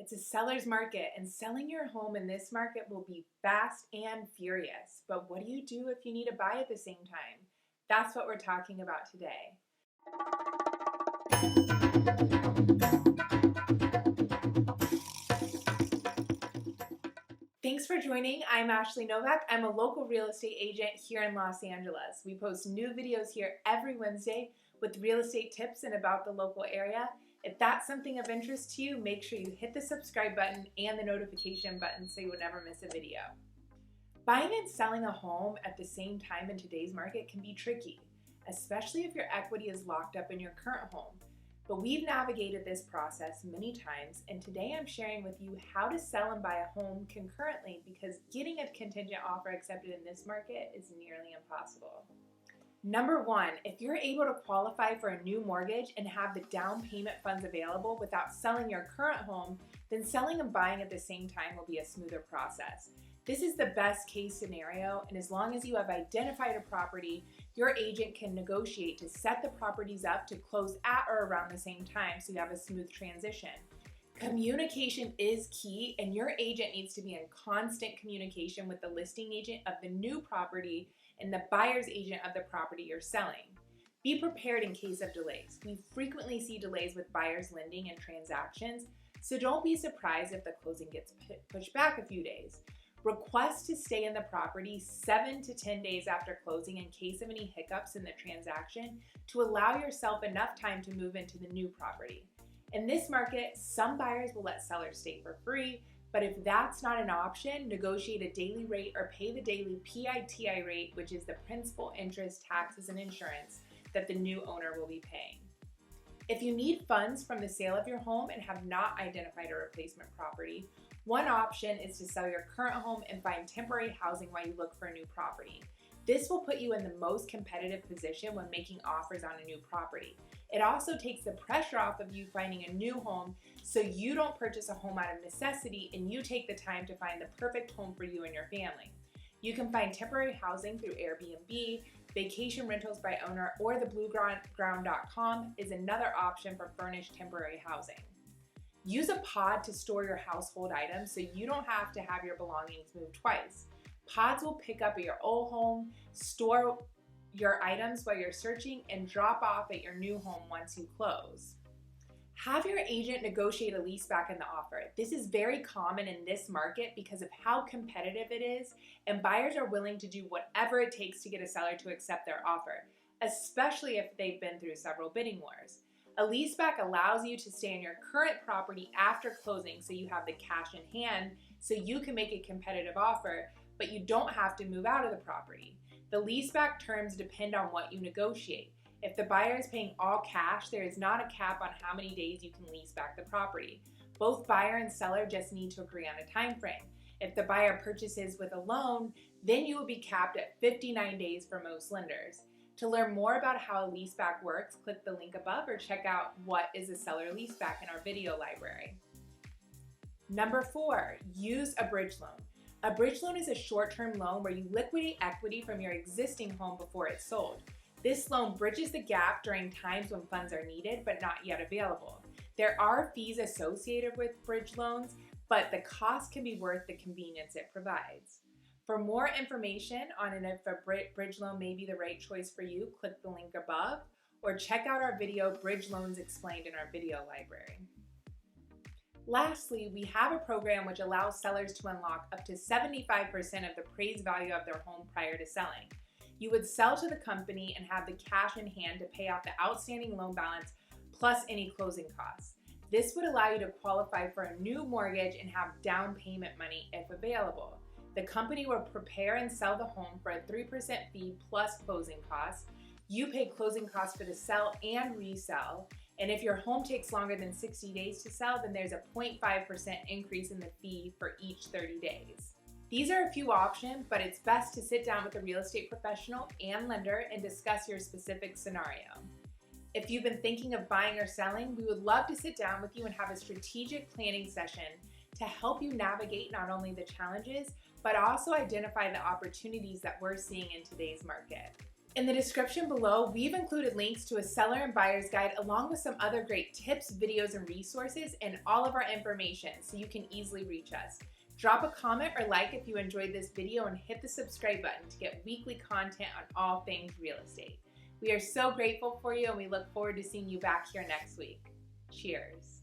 It's a seller's market, and selling your home in this market will be fast and furious. But what do you do if you need to buy at the same time? That's what we're talking about today. Thanks for joining. I'm Ashley Novak. I'm a local real estate agent here in Los Angeles. We post new videos here every Wednesday with real estate tips and about the local area. If that's something of interest to you, make sure you hit the subscribe button and the notification button so you will never miss a video. Buying and selling a home at the same time in today's market can be tricky, especially if your equity is locked up in your current home. But we've navigated this process many times, and today I'm sharing with you how to sell and buy a home concurrently, because getting a contingent offer accepted in this market is nearly impossible. Number one, if you're able to qualify for a new mortgage and have the down payment funds available without selling your current home, then selling and buying at the same time will be a smoother process. This is the best case scenario, and as long as you have identified a property, your agent can negotiate to set the properties up to close at or around the same time so you have a smooth transition. Communication is key, and your agent needs to be in constant communication with the listing agent of the new property and the buyer's agent of the property you're selling. Be prepared in case of delays. We frequently see delays with buyers lending and transactions, so don't be surprised if the closing gets pushed back a few days. Request to stay in the property 7 to 10 days after closing in case of any hiccups in the transaction to allow yourself enough time to move into the new property. In this market, some buyers will let sellers stay for free, but if that's not an option, negotiate a daily rate or pay the daily PITI rate, which is the principal, interest, taxes, and insurance that the new owner will be paying. If you need funds from the sale of your home and have not identified a replacement property, one option is to sell your current home and find temporary housing while you look for a new property. This will put you in the most competitive position when making offers on a new property. It also takes the pressure off of you finding a new home, so you don't purchase a home out of necessity and you take the time to find the perfect home for you and your family. You can find temporary housing through Airbnb, vacation rentals by owner, or the blueground.com is another option for furnished temporary housing. Use a pod to store your household items so you don't have to have your belongings moved twice. Pods will pick up at your old home, store your items while you're searching, and drop off at your new home once you close. Have your agent negotiate a leaseback in the offer. This is very common in this market because of how competitive it is, and buyers are willing to do whatever it takes to get a seller to accept their offer, especially if they've been through several bidding wars. A leaseback allows you to stay in your current property after closing so you have the cash in hand so you can make a competitive offer, but you don't have to move out of the property. The leaseback terms depend on what you negotiate. If the buyer is paying all cash, there is not a cap on how many days you can lease back the property. Both buyer and seller just need to agree on a time frame. If the buyer purchases with a loan, then you will be capped at 59 days for most lenders. To learn more about how a leaseback works, click the link above or check out what is a seller leaseback in our video library. Number 4, use a bridge loan. A bridge loan is a short-term loan where you liquidate equity from your existing home before it's sold. This loan bridges the gap during times when funds are needed but not yet available. There are fees associated with bridge loans, but the cost can be worth the convenience it provides. For more information on if a bridge loan may be the right choice for you, click the link above or check out our video, Bridge Loans Explained, in our video library. Lastly, we have a program which allows sellers to unlock up to 75% of the appraised value of their home prior to selling. You would sell to the company and have the cash in hand to pay off the outstanding loan balance plus any closing costs. This would allow you to qualify for a new mortgage and have down payment money if available. The company will prepare and sell the home for a 3% fee plus closing costs. You pay closing costs for the sell and resell. And if your home takes longer than 60 days to sell, then there's a 0.5% increase in the fee for each 30 days. These are a few options, but it's best to sit down with a real estate professional and lender and discuss your specific scenario. If you've been thinking of buying or selling, we would love to sit down with you and have a strategic planning session to help you navigate not only the challenges, but also identify the opportunities that we're seeing in today's market. In the description below, we've included links to a seller and buyer's guide along with some other great tips, videos, and resources and all of our information so you can easily reach us. Drop a comment or like if you enjoyed this video and hit the subscribe button to get weekly content on all things real estate. We are so grateful for you and we look forward to seeing you back here next week. Cheers.